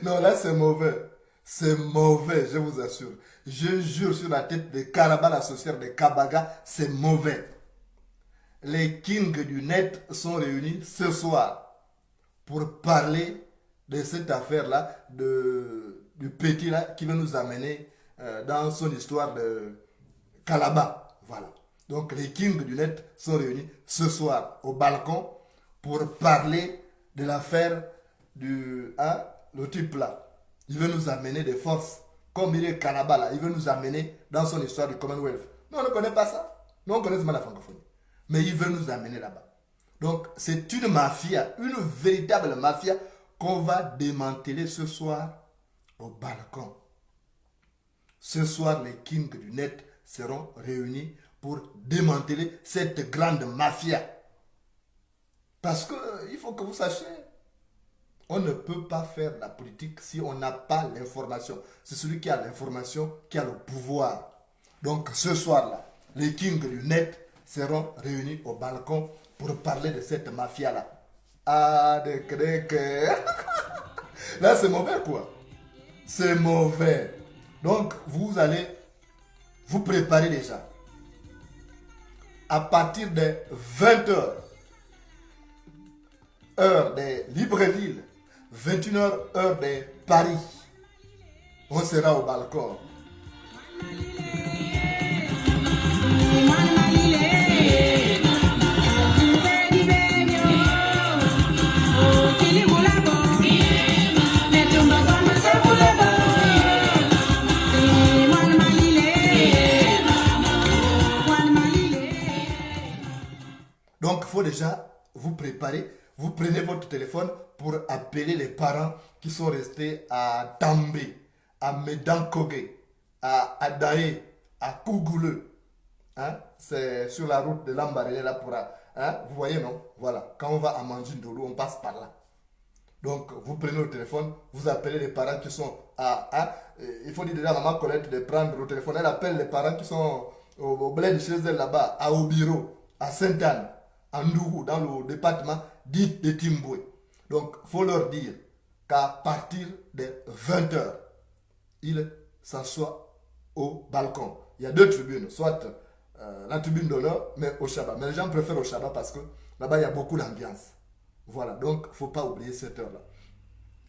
Non, là, c'est mauvais. C'est mauvais, je vous assure. Je jure sur la tête de Karaba, la sorcière de Kabaga, c'est mauvais. Les kings du net sont réunis ce soir pour parler de cette affaire-là, du petit là qui va nous amener dans son histoire de Kalaba. Voilà. Donc les kings du net sont réunis ce soir au balcon pour parler de l'affaire du le type là. Il veut nous amener des forces. Comme il est Kalaba là, il veut nous amener dans son histoire du Commonwealth. Nous, on ne connaît pas ça. Nous, on connaît seulement la francophonie. Mais il veut nous amener là-bas. Donc, c'est une mafia, une véritable mafia qu'on va démanteler ce soir au balcon. Ce soir, les kings du net seront réunis pour démanteler cette grande mafia. Parce qu'il faut que vous sachiez, on ne peut pas faire la politique si on n'a pas l'information. C'est celui qui a l'information qui a le pouvoir. Donc ce soir-là, les kings du net seront réunis au balcon pour parler de cette mafia-là. Ah, là, c'est mauvais, quoi. C'est mauvais. Donc, vous allez vous préparer déjà. À partir de 20 heures, heure de Libreville, 21 heures, heure de Paris, on sera au balcon. Donc, il faut déjà vous préparer. Vous prenez votre téléphone pour appeler les parents qui sont restés à També, à Medankoge, à Adaé, à Kougouleux. Hein? C'est sur la route de Lambarélé là pour... Hein? Vous voyez, non? Voilà. Quand on va à Mandjindolo, on passe par là. Donc, vous prenez le téléphone, vous appelez les parents qui sont à... Hein? Il faut dire déjà à maman Colette de prendre le téléphone. Elle appelle les parents qui sont au bled chez elle là-bas, à Obiro, à Sainte-Anne, à Ndougou, dans le département dit de Timboué. Donc, il faut leur dire qu'à partir de 20 heures, ils s'assoient au balcon. Il y a deux tribunes, soit la tribune d'honneur, mais au Shabbat. Mais les gens préfèrent au Shabbat parce que là-bas, il y a beaucoup d'ambiance. Voilà, donc il ne faut pas oublier cette heure-là.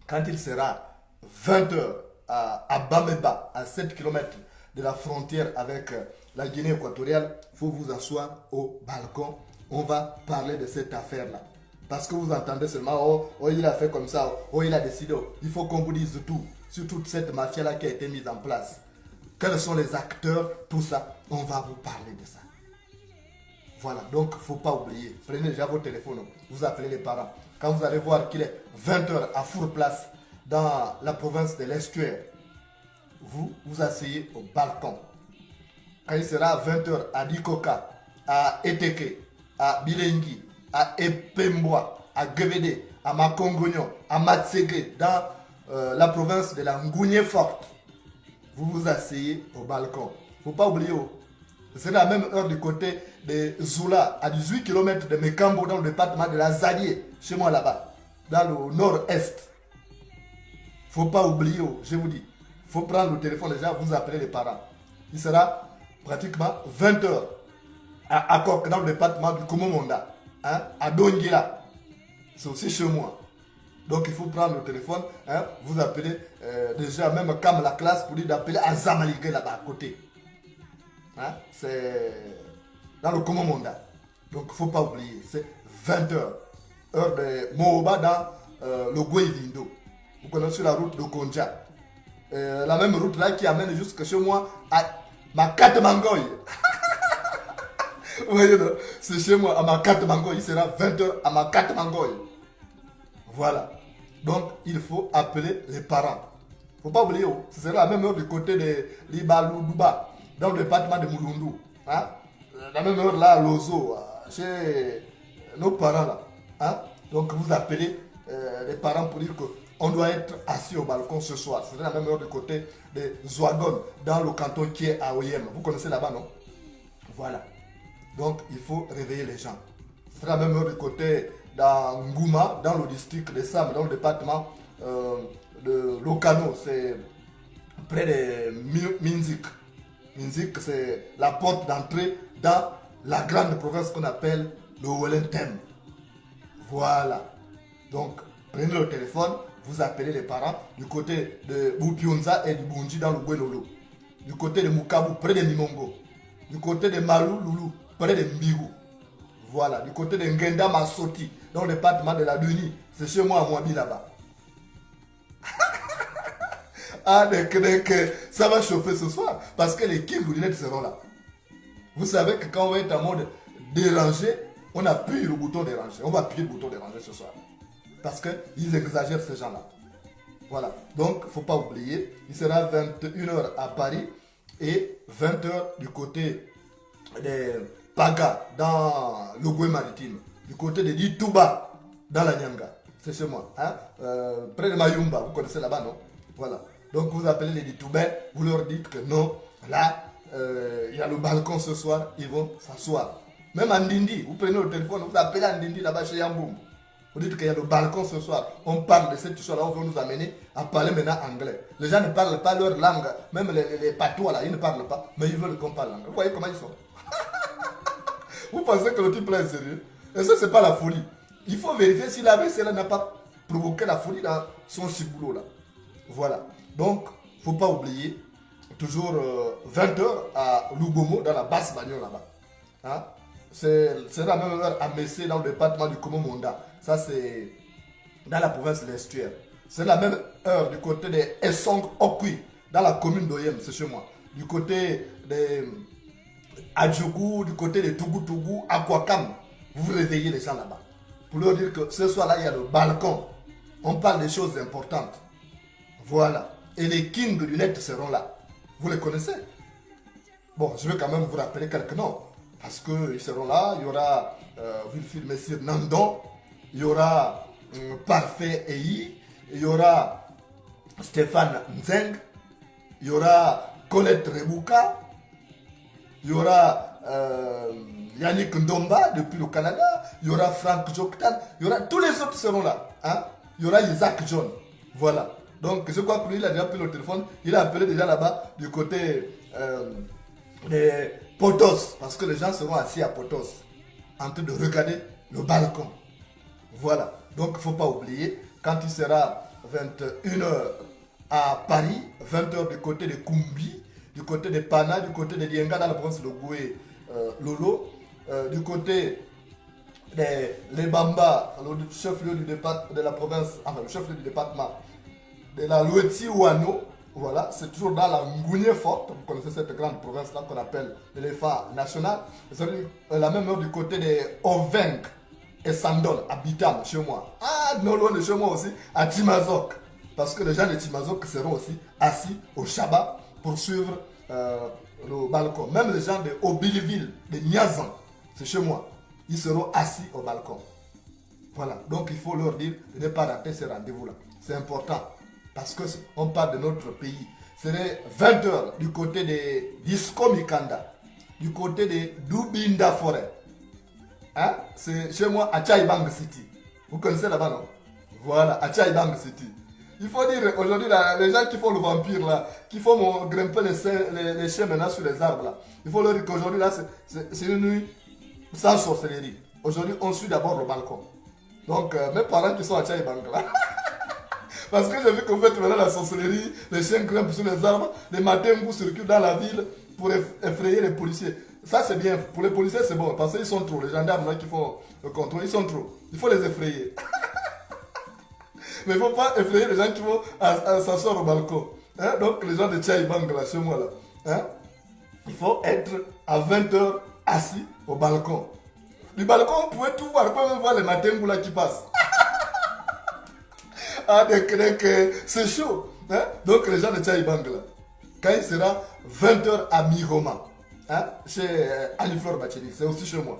Quand il sera 20 heures à Bameba, à 7 km de la frontière avec la Guinée équatoriale, il faut vous asseoir au balcon. On va parler de cette affaire-là. Parce que vous entendez seulement, oh, il a fait comme ça, oh, il a décidé. Il faut qu'on vous dise tout sur toute cette mafia-là qui a été mise en place. Quels sont les acteurs, tout ça. On va vous parler de ça. Voilà, donc il ne faut pas oublier. Prenez déjà vos téléphones, vous appelez les parents. Quand vous allez voir qu'il est 20 h à Four-Place, dans la province de l'Estuaire, vous vous asseyez au balcon. Quand il sera 20 h à Dikoka, à Eteke, à Bilengi, à Epemboa, à Gevede, à Makongognon, à Matsege, dans la province de la Ngougne Forte, vous vous asseyez au balcon. Il ne faut pas oublier. C'est la même heure du côté de Zoula, à 18 km de Mekambo, dans le département de la Zadier, chez moi là-bas, dans le nord-est. Il ne faut pas oublier, je vous dis. Il faut prendre le téléphone déjà, vous appelez les parents. Il sera pratiquement 20 h à Akok, dans le département du Komomonda, hein, à Dongila. C'est aussi chez moi. Donc il faut prendre le téléphone, hein, vous appelez déjà même comme la classe pour dire d'appeler à Zamalige là-bas à côté. Hein, c'est dans le Komomonda. Donc il ne faut pas oublier, c'est 20 h, heure de Mooba dans le Gouevindo. Vous connaissez la route de Konja. La même route là qui amène jusque chez moi à Makate Mangoy. Vous voyez, c'est chez moi à Makate Mangoy. Il sera 20 h à Makate Mangoy. Voilà. Donc il faut appeler les parents. Il ne faut pas oublier, ce sera la même heure du côté de Libalou Douba, dans le département de Moulundu. Hein? La même heure là à Lozo, chez nos parents là. Hein? Donc vous appelez les parents pour dire qu'on doit être assis au balcon ce soir. C'est la même heure du côté de Zouagon, dans le canton qui est à Oyem. Vous connaissez là-bas, non? Voilà. Donc il faut réveiller les gens. C'est la même heure du côté dans Ngouma, dans le district de Sam, dans le département de Lokano, c'est près de Minzik. Minzik, c'est la porte d'entrée dans la grande province qu'on appelle le Wellington. Voilà. Donc, prenez le téléphone, vous appelez les parents du côté de Bupionza et du Bunji dans le Gwenolo. Du côté de Mukabu, près de Nimongo. Du côté de Malou Loulou, près de Mbigou. Voilà. Du côté de Ngenda Masoti, dans le département de la Duni. C'est chez moi à Mouabi là-bas. Ah, donc, ça va chauffer ce soir. Parce que les kings du net seront là. Vous savez que quand on va être en mode dérangé, on appuie le bouton déranger. On va appuyer le bouton déranger ce soir. Parce qu'ils exagèrent ces gens-là. Voilà. Donc, il ne faut pas oublier, il sera 21h à Paris et 20h du côté de Paga, dans le Goué maritime. Du côté de Ditouba, dans la Nyanga. C'est chez moi. Hein? Près de Mayumba, vous connaissez là-bas, non? Voilà. Donc, vous appelez les Ditoubais, vous leur dites que non, là, il y a le balcon ce soir, ils vont s'asseoir. Même en Ndindi, vous prenez le téléphone, vous appelez en Ndindi là-bas chez Yamboum. Vous dites qu'il y a le balcon ce soir. On parle de cette histoire-là, on veut nous amener à parler maintenant anglais. Les gens ne parlent pas leur langue, même les patois là, ils ne parlent pas, mais ils veulent qu'on parle anglais. Vous voyez comment ils sont? Vous pensez que le type là est sérieux? Et ça, c'est pas la folie. Il faut vérifier si l'ABC là n'a pas provoqué la folie dans son ciboulot là. Voilà. Donc, il ne faut pas oublier, toujours 20h à Lugomo, dans la basse bagnole là-bas. Hein? C'est la même heure à Messé, dans le département du Komo-Monda. Ça, c'est dans la province de l'Estuaire. C'est la même heure du côté de Essong Okui, dans la commune d'Oyem, c'est chez moi. Du côté de Adjougou, du côté de Tougou, Akwakam. Vous réveillez les gens là-bas. Pour leur dire que ce soir-là, il y a le balcon. On parle des choses importantes. Voilà. Et les kings du net seront là. Vous les connaissez? Bon, je vais quand même vous rappeler quelques noms. Parce qu'ils seront là. Il y aura Wilfried Messire Nandon. Il y aura Parfait Eyi. Il y aura Stéphane Nzeng. Il y aura Colette Rebouka. Il y aura Yannick Ndomba depuis le Canada. Il y aura Frank Joktan. Il y aura tous les autres seront là. Hein? Il y aura Isaac John. Voilà. Donc je crois que lui, il a déjà pris le téléphone. Il a appelé déjà là-bas du côté des Potos. Parce que les gens seront assis à Potos en train de regarder le balcon. Voilà. Donc il ne faut pas oublier, quand il sera 21h à Paris, 20h du côté de Kumbi, du côté de Pana, du côté de Dienga dans la province de Goué, Lolo, du côté de Lebamba, le chef-lieu du département de la province, enfin le chef-lieu du département de la Loueti Ouano, voilà, c'est toujours dans la Ngounie Forte, vous connaissez cette grande province-là qu'on appelle l'éléphant national, c'est la même heure du côté de Oveng et Sandol, à Bitam, chez moi. Ah, non loin de chez moi aussi, à Timazok, parce que les gens de Timazok seront aussi assis au Shabbat pour suivre le balcon. Même les gens de Obiliville, de Niazan, c'est chez moi, ils seront assis au balcon. Voilà, donc il faut leur dire de ne pas rater ces rendez-vous-là. C'est important. Parce qu'on parle de notre pays. C'est 20h du côté de Disco Mikanda, du côté de Dubinda Forêt. Hein? C'est chez moi à Chaibang City. Vous connaissez là-bas, non? Voilà, à Chaibang City. Il faut dire aujourd'hui, les gens qui font le vampire, là, qui font grimper les chiens maintenant sur les arbres, là, il faut leur dire qu'aujourd'hui, là, c'est une nuit sans sorcellerie. Aujourd'hui, on suit d'abord le balcon. Donc, mes parents qui sont à Chaibang, là. Parce que j'ai vu que vous faites maintenant la sorcellerie, les chiens grimpent sur les arbres, les matins vous circulent dans la ville pour effrayer les policiers. Ça c'est bien, pour les policiers c'est bon, parce qu'ils sont trop, les gendarmes là, qui font le contrôle, ils sont trop. Il faut les effrayer. Mais il ne faut pas effrayer les gens qui vont s'asseoir au balcon. Hein? Donc les gens de Tchaïbang là, chez moi là, hein? Il faut être à 20h assis au balcon. Du balcon, vous pouvez tout voir, vous pouvez même voir les matins là qui passent. Ah, c'est chaud. Hein? Donc les gens de Tchaïbang là, quand il sera 20h à Miroma, hein? Chez Aliflor Bacheli, c'est aussi chez moi.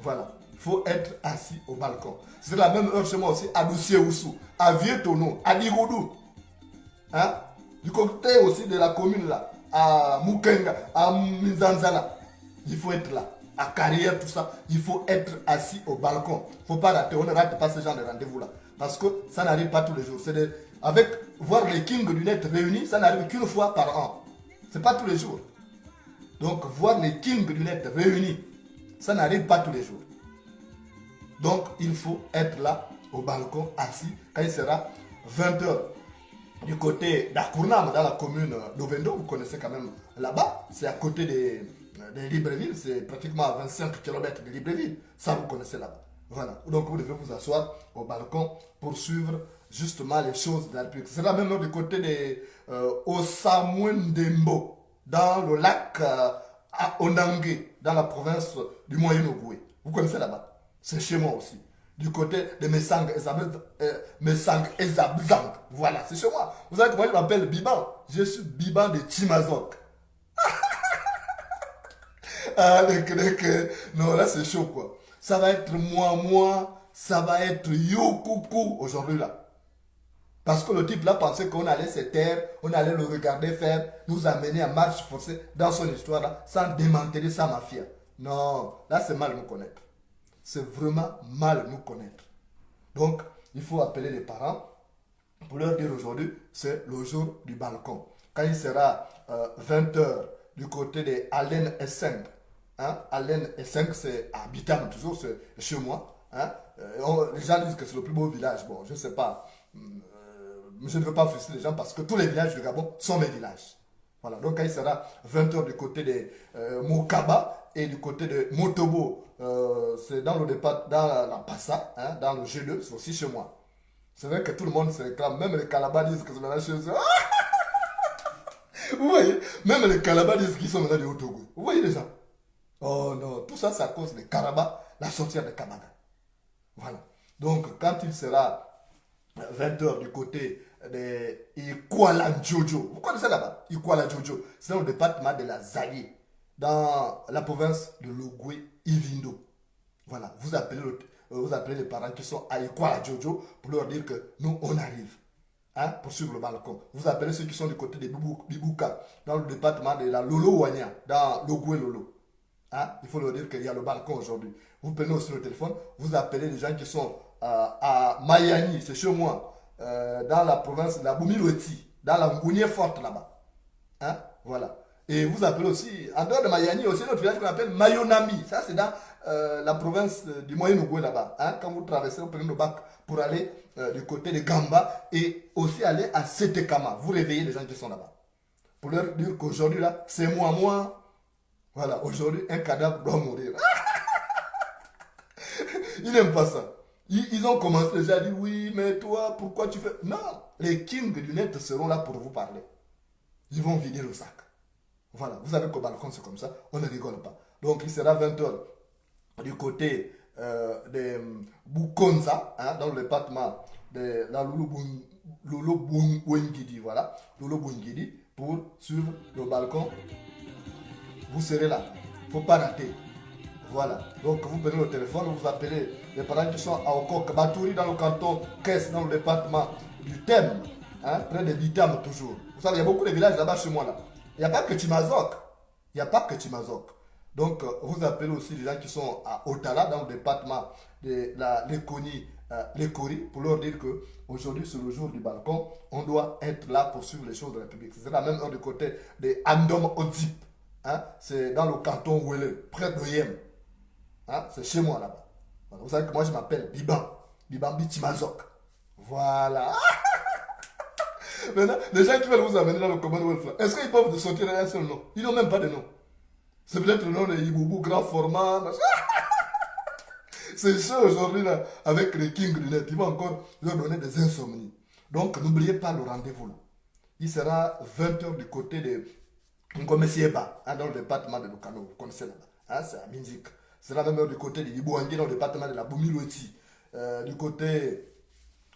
Voilà, il faut être assis au balcon. C'est la même heure chez moi aussi à Doucier-Oussou, à Vieux-Tono, à Digoudou. Hein? Du côté aussi de la commune là, à Mukenga, à Mizanzala. Il faut être là, à carrière, tout ça, il faut être assis au balcon. Il ne faut pas rater, on ne rate pas ce genre de rendez-vous-là. Parce que ça n'arrive pas tous les jours. Avec voir les kings du net réunis, ça n'arrive qu'une fois par an. Ce n'est pas tous les jours. Donc voir les kings du net réunis, ça n'arrive pas tous les jours. Donc il faut être là, au balcon, assis, quand il sera 20 heures. Du côté d'Akournam, dans la commune d'Ovendo, vous connaissez quand même là-bas, c'est à côté de Libreville, c'est pratiquement à 25 km de Libreville. Ça, vous connaissez là-bas. Voilà. Donc, vous devez vous asseoir au balcon pour suivre justement les choses de la République. C'est là même du côté de Osamwendembo, dans le lac à Onangue, dans la province du Moyen-Ogooué. Vous connaissez là-bas. C'est chez moi aussi. Du côté de Mesang Ezabzang. Voilà, c'est chez moi. Vous savez comment je m'appelle Biban? Je suis Biban de Timazok. Ah, non, là c'est chaud quoi. Ça va être moi, ça va être yo coucou aujourd'hui là. Parce que le type là pensait qu'on allait se taire, on allait le regarder faire, nous amener en marche forcée dans son histoire là, sans démanteler sa mafia. Non, là c'est mal nous connaître. C'est vraiment mal nous connaître. Donc, il faut appeler les parents pour leur dire aujourd'hui, c'est le jour du balcon. Quand il sera 20 heures du côté de Allen S5, hein? Allen S5 c'est à Bitam, toujours, c'est chez moi. Hein? Les gens disent que c'est le plus beau village. Bon, je ne sais pas. Je ne veux pas frustrer les gens parce que tous les villages du Gabon sont mes villages. Voilà, donc quand il sera 20 heures du côté de Mokaba et du côté de Motobo, c'est dans le départ, dans la Passa, hein, dans le G2, c'est aussi chez moi. C'est vrai que tout le monde se réclame, même les Calabas disent que c'est maintenant chez eux. Vous voyez, même les Calabas disent qu'ils sont maintenant du Haut-Togo. Vous voyez les gens? Oh non, tout ça, c'est à cause des Calabas, la sortie de Kamaga. Voilà. Donc, quand il sera 20 heures du côté de Ikuala Jojo, vous connaissez là-bas? Ikuala Jojo, c'est dans le département de la Zaïe, dans la province de Logoué, Ivindo. Voilà, vous appelez les parents qui sont à Ikuala Jojo pour leur dire que nous, on arrive. Hein, pour suivre le balcon. Vous appelez ceux qui sont du côté de Bibouka, dans le département de la Lolo-Wanya, dans Logoué Lolo. Hein, il faut leur dire qu'il y a le balcon aujourd'hui. Vous prenez aussi le téléphone, vous appelez les gens qui sont à Mayani, c'est chez moi, dans la province de la Boumiloti, dans la Ngounié forte là-bas. Hein, voilà. Et vous appelez aussi, en dehors de Mayani, aussi notre village qu'on appelle Mayonami. Ça, c'est dans la province du Moyen-Ogooué là-bas. Hein, quand vous traversez, vous prenez le bac pour aller du côté de Gamba et aussi aller à Setekama. Vous réveillez les gens qui sont là-bas. Pour leur dire qu'aujourd'hui, là, c'est moi. Voilà, aujourd'hui, un cadavre doit mourir. Ils n'aiment pas ça. Ils ont commencé déjà à dire, oui, mais toi, pourquoi tu fais... Non, les kings du net seront là pour vous parler. Ils vont vider le sac. Voilà, vous savez qu'au balcon, c'est comme ça, on ne rigole pas. Donc, il sera 20 heures du côté de Bukonza, hein, dans le département de la Lolo Bungidi, voilà, Lolo Bungidi, pour suivre le balcon. Vous serez là, il ne faut pas rater. Voilà, donc vous prenez le téléphone, vous appelez les parents qui sont à Okok, Batouri dans le canton, Kess dans le département du Thème, hein, près de Bitam toujours. Vous savez, il y a beaucoup de villages là-bas chez moi là. Il n'y a pas que Timazok. Il n'y a pas que Timazok. Donc, vous appelez aussi les gens qui sont à Otala, dans le département de la Lekoni, Lekori, pour leur dire qu'aujourd'hui, c'est le jour du balcon, on doit être là pour suivre les choses de la République. C'est la même heure du côté de Andom Odzip. Hein, c'est dans le canton Ouele, près de Yem. Hein, c'est chez moi là-bas. Voilà, vous savez que moi, je m'appelle Biban. Biban Bitimazok. Voilà. Maintenant, les gens qui veulent vous amener dans le Commonwealth, est-ce qu'ils peuvent sortir un seul nom? Ils n'ont même pas de nom. C'est peut-être le nom de Iboubou, grand format. C'est chaud aujourd'hui là, avec les kings du net. Ils vont encore leur donner des insomnies. Donc, n'oubliez pas le rendez-vous là. Il sera 20 heures du côté de Ngomesieba, hein, dans le département de Lukano. Vous connaissez là-bas. Hein, c'est à Minzik. C'est la même heure du côté de Ibouangé, dans le département de la Boumiloti. Du côté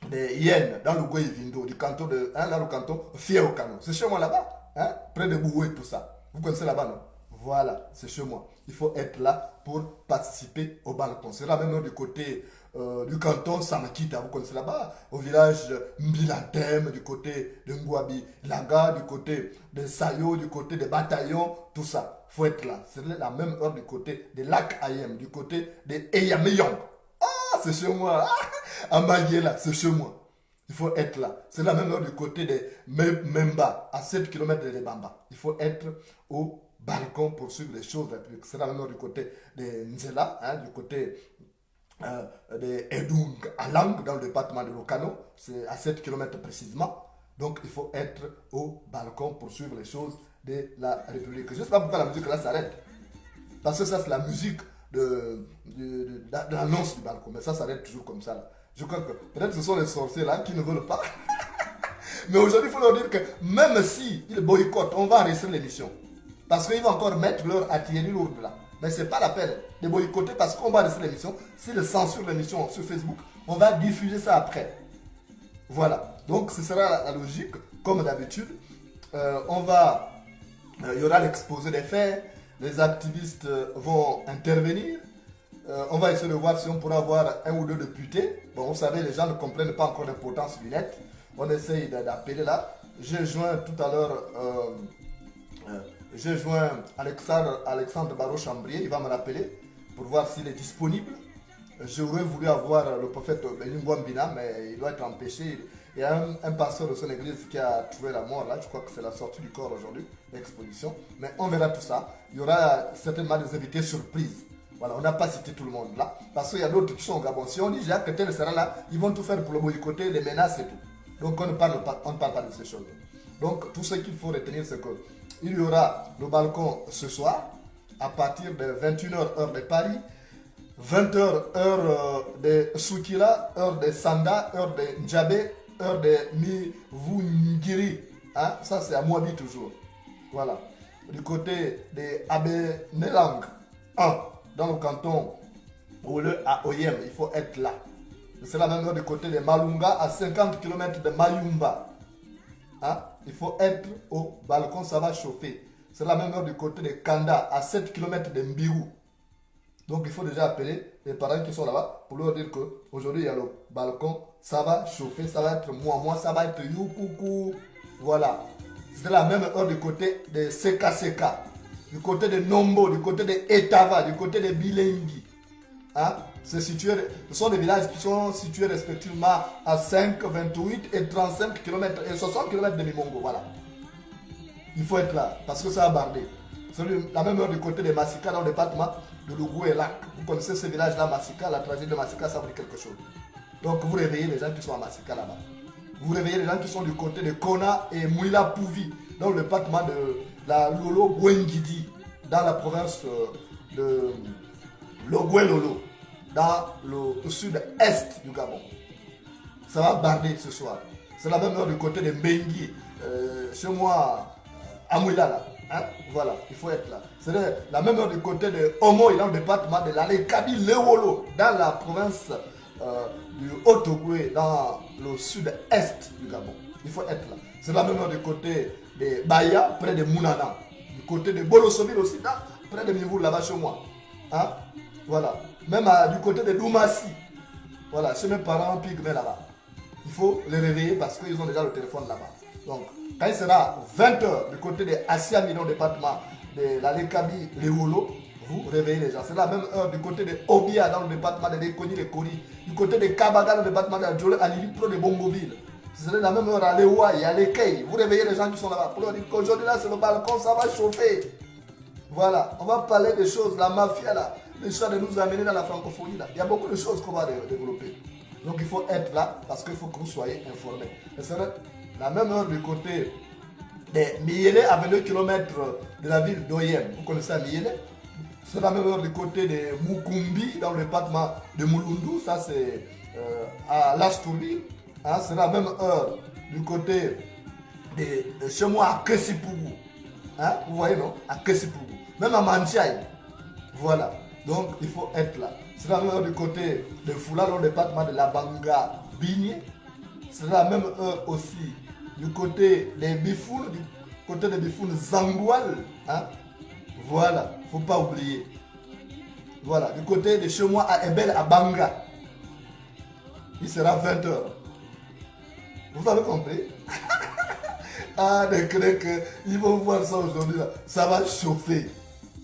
de Yen, dans le Goy Vindo, du canton de, hein, dans le canton Fiaokano. C'est chez moi là-bas, hein, près de Bououé, tout ça. Vous connaissez là-bas, non? Voilà, c'est chez moi. Il faut être là pour participer au balcon. C'est la même heure du côté du canton Samakita. Vous connaissez là-bas, au village Mbilatem, du côté de Ngouabi Laga, du côté de Sayo, du côté de Bataillon, tout ça. faut être là. C'est la même heure du côté de Lac Ayem, du côté de Eyameyong. Ah, c'est chez moi. À Maguela, c'est chez moi. Il faut être là. C'est la même heure du côté de Memba, à 7 km de Bamba. Il faut être au balcon pour suivre les choses. C'est la même heure du côté de Nzela, hein, du côté de Edung Alang, dans le département de Lokano. C'est à 7 km précisément. Donc il faut être au balcon pour suivre les choses de la République. Je ne sais pas pourquoi la musique là s'arrête. Parce que ça, c'est la musique de l'annonce du balcon. Mais ça s'arrête toujours comme ça. Là. Je crois que peut-être que ce sont les sorciers là qui ne veulent pas. Mais aujourd'hui, il faut leur dire que même si ils boycottent, on va enregistrer l'émission. Parce qu'ils vont encore mettre leur artillerie lourde là. Mais ce n'est pas la peine de boycotter parce qu'on va enregistrer l'émission. S'ils censurent l'émission sur Facebook, on va diffuser ça après. Voilà. Donc, ce sera la logique, comme d'habitude. Il y aura l'exposé des faits. Les activistes vont intervenir. On va essayer de voir si on pourra avoir un ou deux députés. Bon, vous savez, les gens ne comprennent pas encore l'importance du net. On essaye d'appeler là. J'ai joint tout à l'heure Alexandre Barreau-Chambrier. Il va me rappeler pour voir s'il est disponible. J'aurais voulu avoir le prophète Beningwambina, mais il doit être empêché. Il y a un pasteur de son église qui a trouvé la mort là. Je crois que c'est la sortie du corps aujourd'hui, l'exposition. Mais on verra tout ça. Il y aura certainement des invités surprises. Voilà, on n'a pas cité tout le monde là. Parce qu'il y a d'autres qui sont au Gabon. Si on dit Jacques que tel sera là, ils vont tout faire pour le boycotter, les menaces et tout. Donc on ne parle pas de ces choses. Donc tout ce qu'il faut retenir, c'est qu'il y aura le balcon ce soir, à partir de 21h heure de Paris, 20h heure de Soukila, heure de Sanda, heure de Ndjabé, heure de Mivungiri. Hein? Ça c'est à Moabi toujours. Voilà. Du côté de Abenelang 1, dans le canton Oule à Oyem, il faut être là. C'est la même heure du côté de Malunga, à 50 km de Mayumba. Hein? Il faut être au balcon, ça va chauffer. C'est la même heure du côté de Kanda, à 7 km de Mbirou. Donc il faut déjà appeler les parents qui sont là-bas pour leur dire qu'aujourd'hui il y a le balcon, ça va chauffer, ça va être moi, ça va être youkoukou. Voilà. C'est la même heure du côté de Seka, du côté de Nombo, du côté de Etava, du côté de Bilengi. Hein? Ce sont des villages qui sont situés respectivement à 5, 28 et 35 km et 60 km de Limongo. Voilà. Il faut être là parce que ça a bardé. C'est la même heure du côté de Massika dans le département de Lougou et Lac. Vous connaissez ce village-là, Massika, la tragédie de Massika, ça veut dire quelque chose. Donc vous réveillez les gens qui sont à Massika là-bas. Vous réveillez les gens qui sont du côté de Kona et Mouila Pouvi, dans le département de la Lolo Bouengidi, dans la province de Logoué-Lolo, dans le sud-est du Gabon. Ça va barder ce soir. C'est la même heure du côté de Mbengi, chez moi, à Mouila là. Hein? Voilà, il faut être là. C'est la même heure du côté de Omo, dans le département de l'Alekabi Lewolo, dans la province du Haut-Ogoué, dans le sud-est du Gabon. Il faut être là. C'est la même heure du côté de Baya, près de Mounana. Du côté de Bolosoville aussi, là, près de Mivou, là-bas chez moi. Hein? Voilà. Même du côté de Doumassi. Voilà, chez mes parents pygmées là-bas. Il faut les réveiller parce qu'ils ont déjà le téléphone là-bas. Donc, quand il sera 20h du côté de Asiami, dans le département de la Lekabi, Léolo, vous réveillez les gens. C'est la même heure du côté de Obia, dans le département de Lekoni, Lekori, du côté de Kabaga, dans le département de Djolé, à Lili, pro de Bongoville. C'est la même heure à Léouaï, à Lekei. Vous réveillez les gens qui sont là-bas pour leur dire qu'aujourd'hui, là, c'est le balcon, ça va chauffer. Voilà, on va parler des choses, la mafia, là, l'histoire de nous amener dans la francophonie, là. Il y a beaucoup de choses qu'on va développer. Donc, il faut être là parce qu'il faut que vous soyez informés. C'est la même heure du côté de Miyele, à 22 km de la ville d'Oyem. Vous connaissez Miyele? C'est la même heure du côté de Mukumbi, dans le département de Moulundu. Ça, c'est à Lastourbi. Hein, c'est la même heure du côté de chez moi à Kessipougou. Hein, vous voyez, non? À Kessipougou. Même à Manchaï. Voilà. Donc, il faut être là. C'est la même heure du côté de Foula, dans le département de la Banga Bigné. C'est la même heure aussi du côté des Bifounes, du côté des Bifounes Zangoual. Hein? Voilà, il ne faut pas oublier. Voilà, du côté de chez moi à Ebel, à Banga. Il sera 20h. Vous avez compris? Ah, ils vont voir ça aujourd'hui. Ça va chauffer.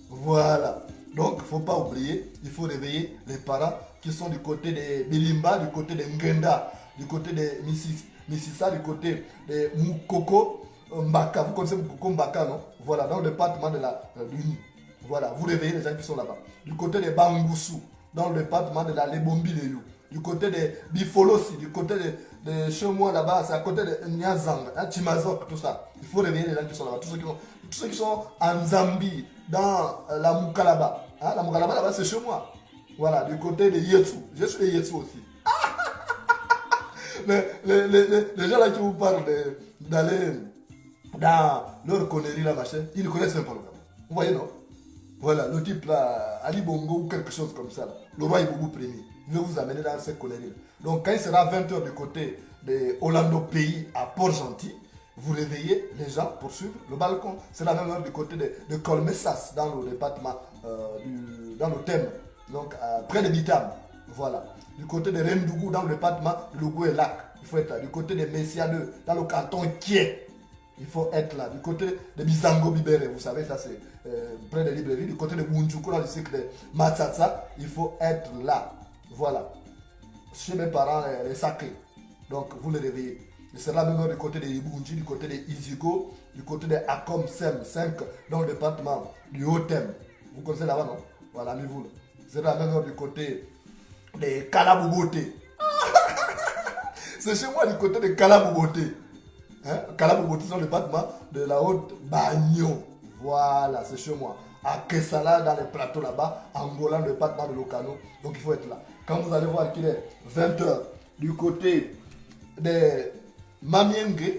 Voilà. Donc, il ne faut pas oublier, il faut réveiller les parents qui sont du côté de Bilimba, du côté de Ngenda, du côté de Mississa, du côté de Moukoko Mbaka. Vous connaissez Moukoko Mbaka, non? Voilà, dans le département de la Luni. Voilà, vous réveillez les gens qui sont là-bas. Du côté de Bangoussou, dans le département de la Lebombi Leyou. Du côté de Bifolosi, du côté de chez moi là-bas, c'est à côté de Nyazang, hein, Timazok, tout ça. Il faut réveiller les gens qui sont là-bas. Tous ceux qui sont en Zambie, dans la Mukalaba. Hein, la Mukalaba là-bas, c'est chez moi. Voilà, du côté de Yetsu. Je suis de Yetsu aussi. Les gens là qui vous parlent d'aller dans leur connerie là, machin, ils ne connaissent même pas le Gabon. Vous voyez, non? Voilà, le type là, Ali Bongo ou quelque chose comme ça, là, le roi Iboubou premier, il veut vous amener dans cette connerie. Donc quand il sera 20h du côté de Orlando Pays à Port-Gentil, vous réveillez les gens pour suivre le balcon. C'est la même heure du côté de Colmessas, dans le département, dans le thème, donc près de Bitam. Voilà. Du côté de Rendougou, dans le département de Lougou et Lac, il faut être là. Du côté de Messia 2, dans le canton Kié, il faut être là. Du côté de Bizango Bibere, vous savez, ça c'est près de Libreville. Du côté de Bunchuku, dans le cycle de Matsatsa, il faut être là. Voilà. Chez mes parents, les sacrés. Donc, vous les réveillez. Il sera même du côté de Ibunji, du côté de Izigo, du côté de Akom Sem 5, dans le département du Haut-Thème. Vous connaissez là-bas, non? Voilà, mais vous. Il sera même du côté de Kalaboubote. C'est chez moi du côté de Kalaboubote. Hein? Kalaboubote, c'est dans le département de la Haute-Bagnon. Voilà, c'est chez moi. À Kessala, dans les plateaux là-bas, Angola, le département de Locano. Donc il faut être là. Quand vous allez voir qu'il est 20h, du côté de Mamienge,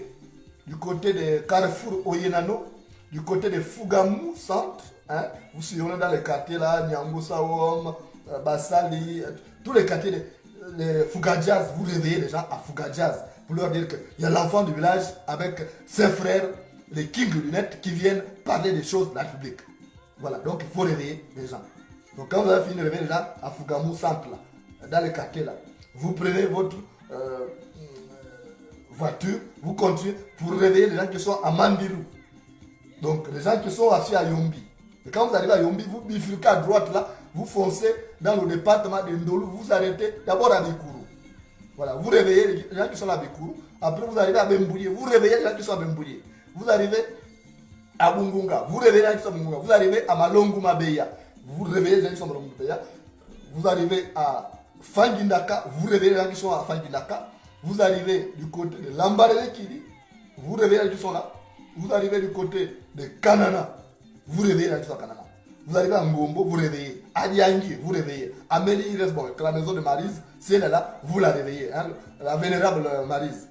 du côté de Carrefour Oyenano, du côté de Fougamou Centre, hein, vous sillonnez dans les quartiers là, Nyambo Sawom, Bassali, tous les quartiers, les Fougadjaz, vous réveillez les gens à Fougadjaz pour leur dire qu'il y a l'enfant du village avec ses frères, les kings lunettes, qui viennent parler des choses de la République. Voilà, donc il faut réveiller les gens. Donc quand vous avez fini de réveiller les gens à Fougamou Centre, là, dans les quartiers là, vous prenez votre voiture, vous continuez pour réveiller les gens qui sont à Mandirou. Donc les gens qui sont assis à Yombi. Et quand vous arrivez à Yombi, vous bifurquez à droite là, vous foncez dans le département de Ndolou, vous arrêtez d'abord à Bikourou. Voilà, vous réveillez les gens qui sont à Bikourou. Après vous arrivez à Bembouye, vous réveillez les gens qui sont à Bembouye. Vous arrivez à Bungunga, vous réveillez les gens qui sont à Bungunga. Vous arrivez à Malongu Mabeya, vous réveillez les gens qui sont à Malongu Mabeya. Vous arrivez à Fangindaka, vous réveillez les gens qui sont à Fangindaka. Vous arrivez du côté de Lambarele Kiri, vous réveillez les gens qui sont là. Vous arrivez du côté de Kanana, vous réveillez les gens qui sont à Kanana. Vous arrivez à Ngombo, vous réveillez. À Diangui, vous réveillez. Amélie Iresbon, la maison de Maryse, si elle est là, vous la réveillez. Hein, la vénérable Maryse.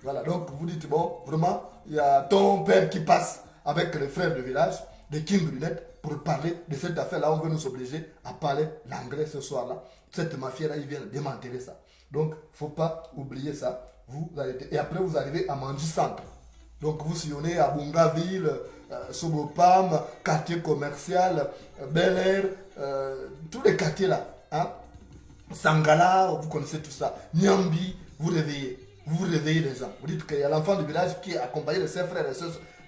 Voilà, donc vous dites, bon, vraiment, il y a ton père qui passe avec les frères de village, de Kim Brunette, pour parler de cette affaire-là. On veut nous obliger à parler l'anglais ce soir-là. Cette mafia-là, ils viennent démanteler ça. Donc, il ne faut pas oublier ça. Vous arrêtez. Et après, vous arrivez à Manji Centre. Donc, vous sillonnez à Bungaville, Sobopam, quartier commercial, Bel Air, tous les quartiers là. Hein? Sangala, vous connaissez tout ça. Nyambi, vous réveillez. Vous réveillez les gens. Vous dites qu'il y a l'enfant du village qui est accompagné de ses frères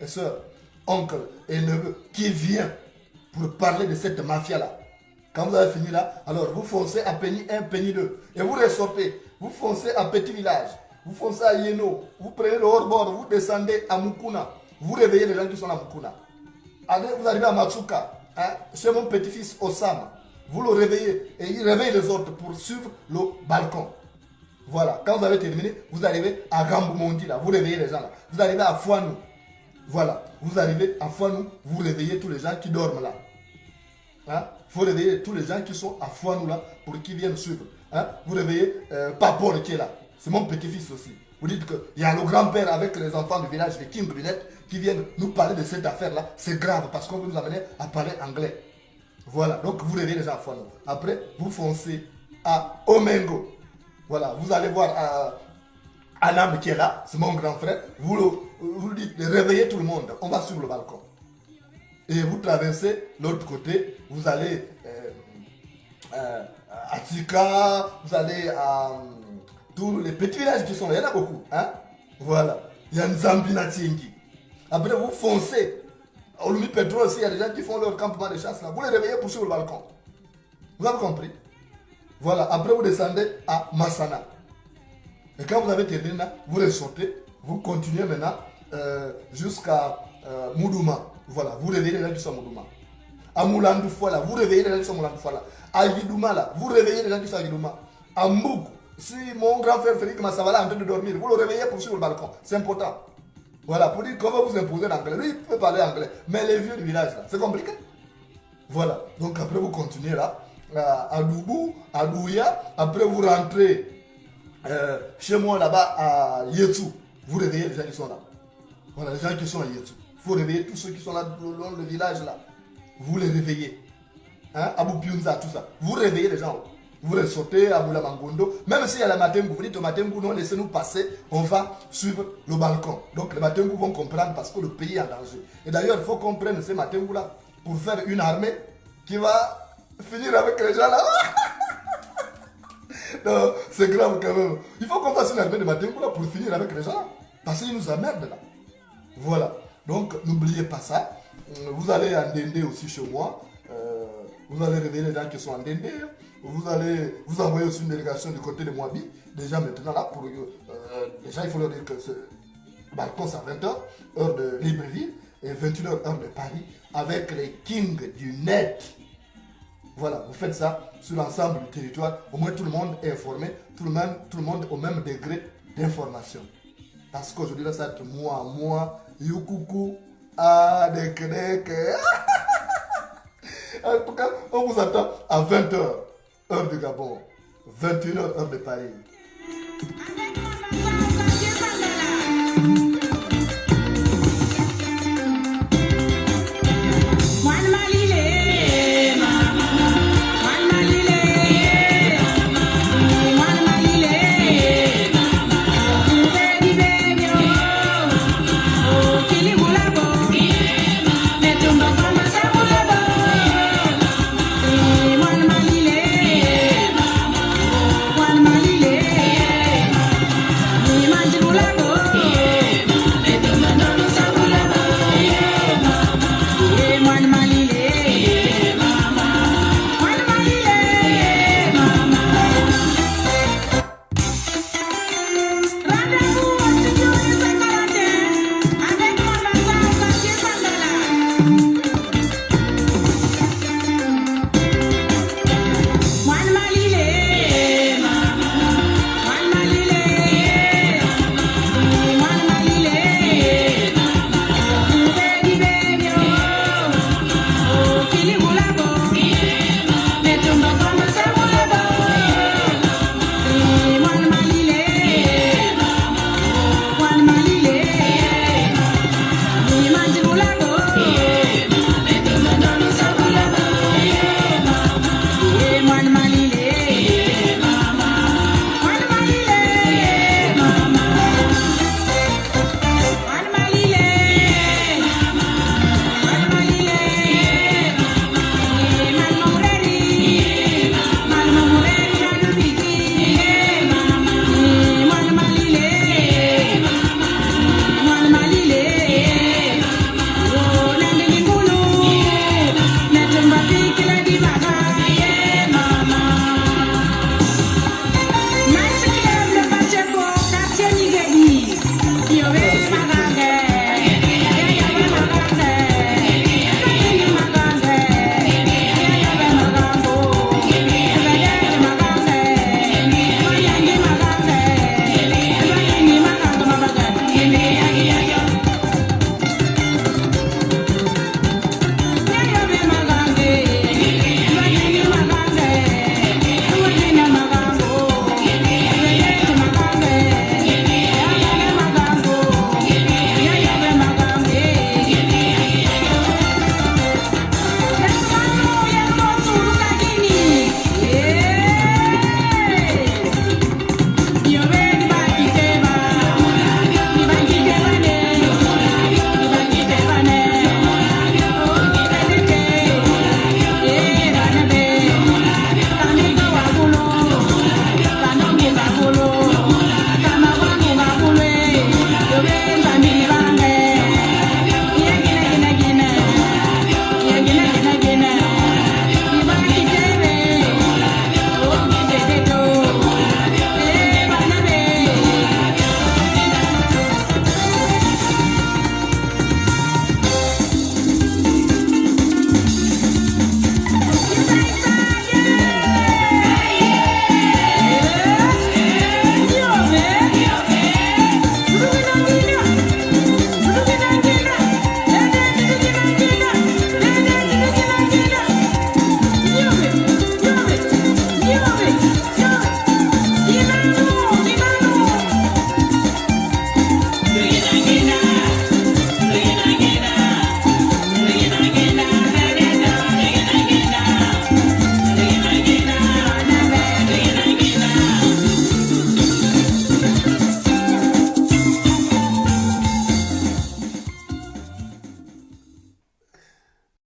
et sœurs, oncles et neveux, qui vient pour parler de cette mafia-là. Quand vous avez fini là, alors vous foncez à Penny 1, Penny 2. Et vous ressortez. Vous foncez à Petit Village. Vous foncez à Yeno. Vous prenez le hors-bord. Vous descendez à Mukuna. Vous réveillez les gens qui sont à Mukuna. Vous arrivez à Matsuka. Hein, chez mon petit-fils Osama. Vous le réveillez. Et il réveille les autres pour suivre le balcon. Voilà. Quand vous avez terminé, vous arrivez à Gamboumondi là. Vous réveillez les gens là. Vous arrivez à Fouanou. Voilà. Vous arrivez à Fouanou. Vous réveillez tous les gens qui dorment là. Hein? Il faut réveiller tous les gens qui sont à Fouanou là pour qu'ils viennent suivre. Hein? Vous réveillez Papor qui est là. C'est mon petit-fils aussi. Vous dites qu'il y a le grand-père avec les enfants du village de Kim Brunette qui viennent nous parler de cette affaire-là. C'est grave parce qu'on veut nous amener à parler anglais. Voilà. Donc vous réveillez les gens à Fouanou. Après, vous foncez à Omengo. Voilà. Vous allez voir Anam qui est là. C'est mon grand frère. Vous dites de réveiller tout le monde. On va sur le balcon. Et vous traversez l'autre côté, vous allez à Tika, vous allez à tous les petits villages qui sont là, il y en a beaucoup. Hein? Voilà. Il y a Nzambi Natingi. Après, vous foncez Au Lumi Pétrole aussi, il y a des gens qui font leur campement de chasse là. Vous les réveillez pour sur le balcon. Vous avez compris? Voilà, après vous descendez à Massana. Et quand vous avez terminé là, vous les sortez, vous continuez maintenant jusqu'à Moudouma. Voilà, vous réveillez les gens qui sont à Moudouma. À Moulandoufou, là, vous réveillez les gens qui sont à Moulandoufou, là. À Yidouma, là, vous réveillez les gens qui sont à Yidouma. À Mbouk, si mon grand frère Félix Massavala est en train de dormir, vous le réveillez pour sur le balcon. C'est important. Voilà, pour dire qu'on va vous imposer l'anglais. Lui, il peut parler anglais. Mais les vieux du village, là, c'est compliqué. Voilà, donc après vous continuez là, à Doubou, à Douya. Après vous rentrez chez moi là-bas à Yetsu. Vous réveillez les gens qui sont là. Voilà, les gens qui sont à Yetsu. Il faut réveiller tous ceux qui sont là dans le village là. Vous les réveillez. Hein? Abou Piunza, tout ça. Vous réveillez les gens. Vous les sortez à Moula Mangondo. Même s'il y a la Matengu, vous dites au Matengu, non, laissez-nous passer, on va suivre le balcon. Donc les Matengu vont comprendre parce que le pays est en danger. Et d'ailleurs, il faut qu'on prenne ces Matengu là pour faire une armée qui va finir avec les gens là. Non, c'est grave quand même. Il faut qu'on fasse une armée de Matengu là pour finir avec les gens là. Parce qu'ils nous emmerdent là. Voilà. Donc n'oubliez pas ça. Vous allez à Ndende aussi chez moi. Vous allez réveiller les gens qui sont en Ndende. Vous allez vous envoyer aussi une délégation du côté de Moabi. Déjà maintenant là, pour déjà il faut leur dire que ce balcon c'est à 20h, heure de Libreville, et 21h, heure de Paris, avec les kings du net. Voilà, vous faites ça sur l'ensemble du territoire. Au moins tout le monde est informé, tout le monde au même degré d'information. Parce qu'aujourd'hui là, ça va être moi, Youkoukou, Dek. En tout cas, on vous attend à 20h, heure du Gabon, 21h, heure de Paris.